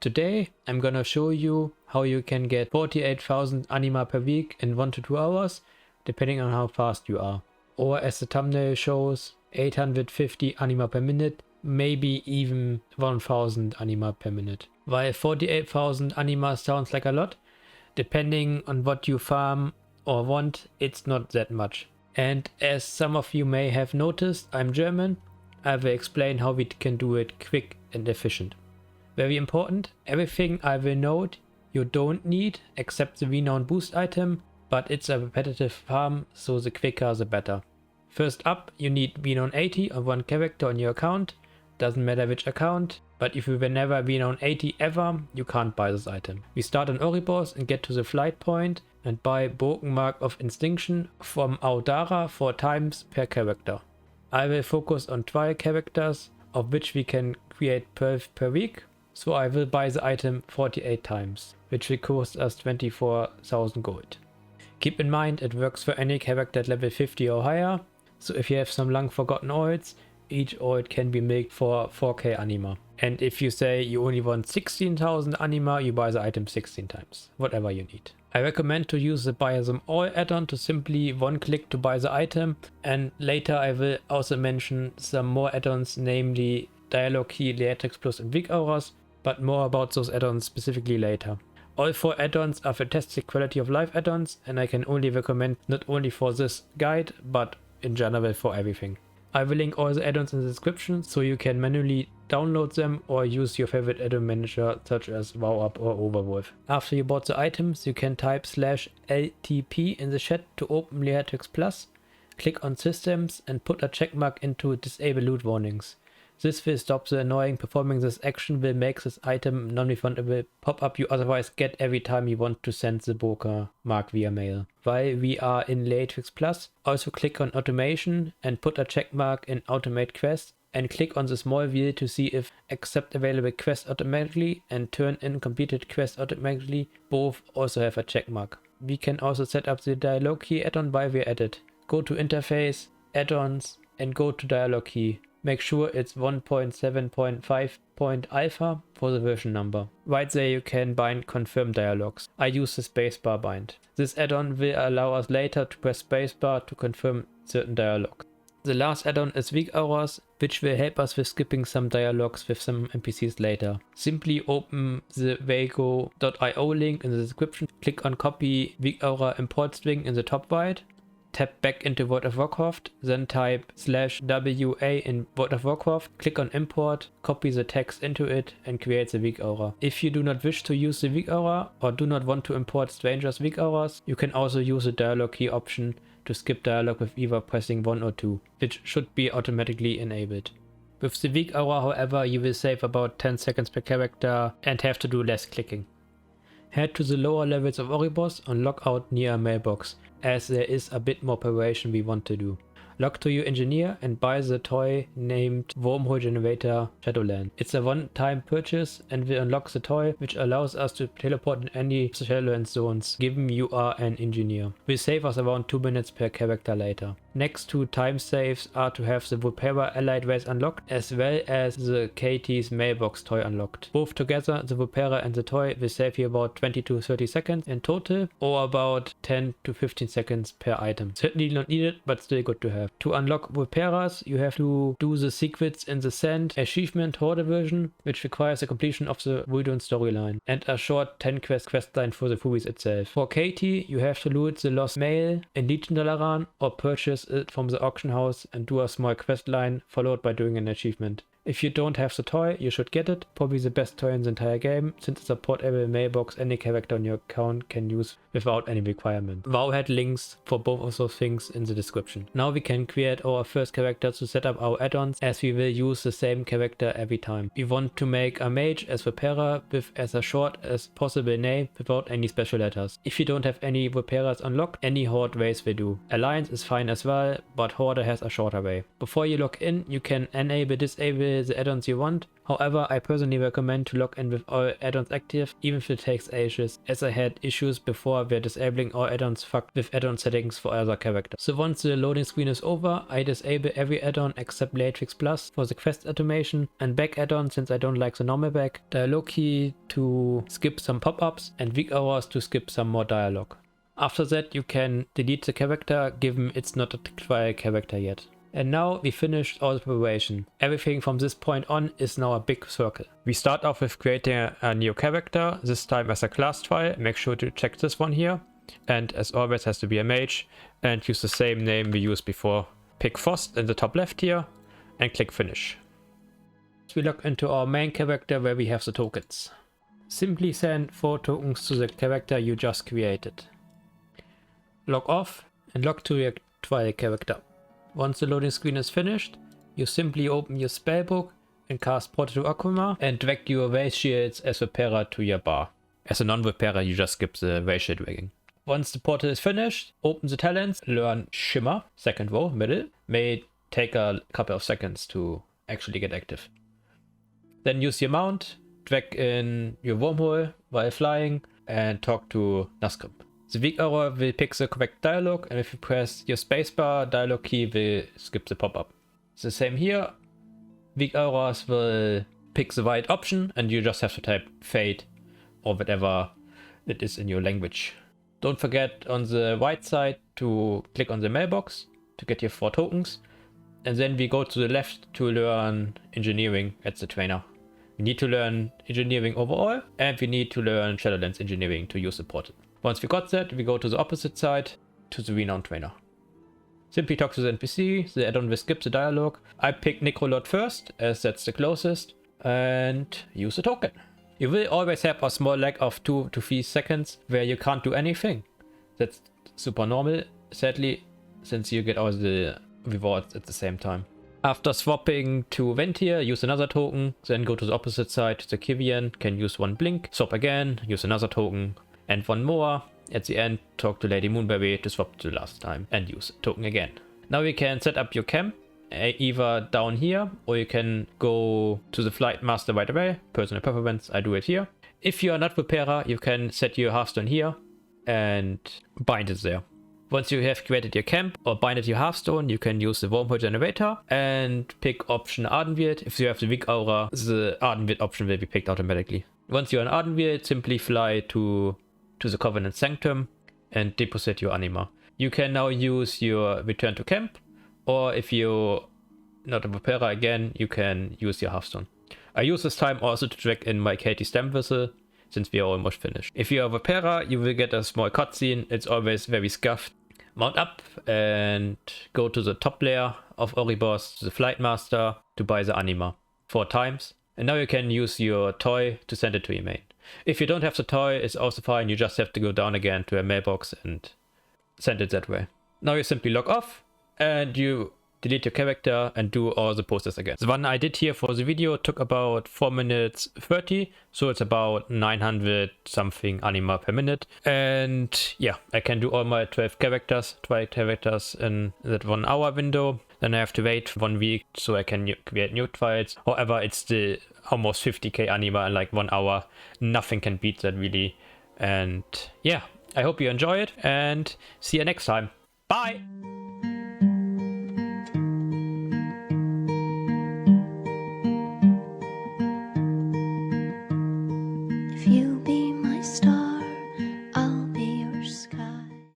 Today I'm gonna show you how you can get 48,000 anima per week in 1 to 2 hours, depending on how fast you are. Or as the thumbnail shows, 850 anima per minute, maybe even 1000 anima per minute. While 48,000 anima sounds like a lot, depending on what you farm or want, it's not that much. And as some of you may have noticed, I'm German. I will explain how we can do it quick and efficient. Very important, everything I will note you don't need except the Renown boost item, but it's a repetitive farm, so the quicker the better. First up, you need Renown 80 on one character on your account. Doesn't matter which account, but if you were never Renown 80 ever, you can't buy this item. We start on Oribos and get to the flight point and buy Broken Mark of Extinction from Audara 4 times per character. I will focus on 12 characters, of which we can create 12 per week, so I will buy the item 48 times, which will cost us 24,000 gold. Keep in mind it works for any character at level 50 or higher, so if you have some long forgotten oils, each oil can be milked for 4k anima. And if you say you only want 16,000 anima, you buy the item 16 times, whatever you need. I recommend to use the BuyemAll Addon to simply one click to buy the item, and later I will also mention some more add-ons, namely DialogKey, Leatrix Plus and Weakauras, but more about those add-ons specifically later. All 4 add-ons are fantastic quality of life add-ons, and I can only recommend not only for this guide, but in general for everything. I will link all the add-ons in the description so you can manually download them or use your favorite add-on manager such as WoW or Overwolf. After you bought the items, you can type /LTP in the chat to open Leatrix Plus, click on Systems and put a checkmark into Disable Loot Warnings. This will stop the annoying performing this action will make this item non-refundable pop-up you otherwise get every time you want to send the broker mark via mail. While we are in Leatrix Plus, also click on Automation and put a checkmark in Automate Quest and click on the small wheel to see if accept available quest automatically and turn in completed quest automatically. Both also have a checkmark. We can also set up the DialogKey Addon while we're at it. Go to Interface, Add-ons and go to DialogKey. Make sure it's 1.7.5.alpha for the version number. Right there you can bind confirm dialogues. I use the spacebar bind. This add-on will allow us later to press spacebar to confirm certain dialogues. The last add-on is Weakauras, which will help us with skipping some dialogues with some NPCs later. Simply open the Vago.io link in the description, click on copy Weakaura import string in the top right, tap back into World of Warcraft, then type /WA in World of Warcraft, click on import, copy the text into it and create the Weakaura. If you do not wish to use the Weakaura or do not want to import strangers Weakauras, you can also use the dialogue key option to skip dialogue with either pressing 1 or 2, which should be automatically enabled. With the Weakaura, however, you will save about 10 seconds per character and have to do less clicking. Head to the lower levels of Oribos and log out near a mailbox, as there is a bit more preparation we want to do. Log to your engineer and buy the toy named Wormhole Generator Shadowland. It's a one-time purchase and will unlock the toy, which allows us to teleport in any Shadowland zones, given you are an engineer. Will save us around 2 minutes per character later. Next 2 time saves are to have the Vulpera allied race unlocked, as well as the Katys Mailbox toy unlocked. Both together, the Vulpera and the toy will save you about 20 to 30 seconds in total, or about 10 to 15 seconds per item. Certainly not needed, but still good to have. To unlock Vulperas, you have to do the secrets in the Sand achievement Horde version, which requires the completion of the Wildon storyline, and a short 10 quest line for the Furies itself. For Katy, you have to loot the Lost Mail in Legion Dalaran or purchase it from the auction house and do a small quest line followed by doing an achievement. If you don't have the toy, you should get it. Probably the best toy in the entire game, since it's a portable mailbox any character on your account can use without any requirement. WoW had links for both of those things in the description. Now we can create our first character to set up our add-ons, as we will use the same character every time. We want to make a mage as Vulpera with as a short as possible name without any special letters. If you don't have any Vulperas unlocked, any Horde race will do. Alliance is fine as well, but Horde has a shorter way. Before you log in, you can enable, disable enable the add-ons you want. However, I personally recommend to log in with all add-ons active, even if it takes ages, as I had issues before where disabling all add-ons fucked with add-on settings for other characters. So once the loading screen is over, I disable every add-on except Leatrix Plus for the quest automation, and back add-on since I don't like the normal back, DialogKey to skip some pop-ups, and Weakauras to skip some more dialogue. After that you can delete the character, given it's not a trial character yet. And now we finished all the preparation. Everything from this point on is now a big circle. We start off with creating a new character, this time as a class trial. Make sure to check this one here. And as always has to be a mage, and use the same name we used before. Pick Frost in the top left here and click finish. We log into our main character where we have the tokens. Simply send 4 tokens to the character you just created. Log off and log to your trial character. Once the loading screen is finished, you simply open your spellbook and cast Portal to Akuma and drag your race shields as Vulpera to your bar. As a non-Vulpera, you just skip the race shield dragging. Once the portal is finished, open the talents, learn Shimmer, second row, middle. May take a couple of seconds to actually get active. Then use your mount, drag in your wormhole while flying, and talk to Naskrip. The Weakauras will pick the correct dialogue, and if you press your spacebar, DialogKey will skip the pop-up. The same here. Weakauras will pick the right option, and you just have to type fate or whatever it is in your language. Don't forget on the right side to click on the mailbox to get your 4 tokens, and then we go to the left to learn engineering at the trainer. We need to learn engineering overall, and we need to learn Shadowlands engineering to use the portal. Once we got that, we go to the opposite side, to the Renown trainer. Simply talk to the NPC, the add-on will skip the dialogue. I pick Necrolord first, as that's the closest, and use the token. You will always have a small lag of 2 to 3 seconds where you can't do anything. That's super normal, sadly, since you get all the rewards at the same time. After swapping to Ventir, use another token, then go to the opposite side to the Kivian, can use 1 blink, swap again, use another token, and 1 more. At the end, talk to Lady Moonberry to swap to the last time and use a token again. Now you can set up your camp either down here, or you can go to the Flight Master right away. Personal preference, I do it here. If you are not Vulpera, you can set your Hearthstone here and bind it there. Once you have created your camp or binded your Hearthstone, you can use the Wormhole Generator and pick option Ardenweald. If you have the Weakaura, the Ardenweald option will be picked automatically. Once you're on Ardenweald, simply fly to the Covenant Sanctum and deposit your Anima. You can now use your return to camp, or if you're not a Vulpera again, you can use your Hearthstone. I use this time also to drag in my Katys stem whistle, since we are almost finished. If you're a Vulpera, you will get a small cutscene. It's always very scuffed. Mount up and go to the top layer of Oribos, the Flight Master, to buy the Anima 4 times. And now you can use your toy to send it to your main. If you don't have the toy, it's also fine. You just have to go down again to a mailbox and send it that way. Now you simply log off and you delete your character and do all the process again. The one I did here for the video took about 4 minutes 30, so it's about 900 something anima per minute. And yeah, I can do all my 12 characters in that 1 hour window. Then I have to wait 1 week so I can create new trials. However, it's still almost 50k anima in like 1 hour. Nothing can beat that really. And yeah, I hope you enjoy it and see you next time. Bye!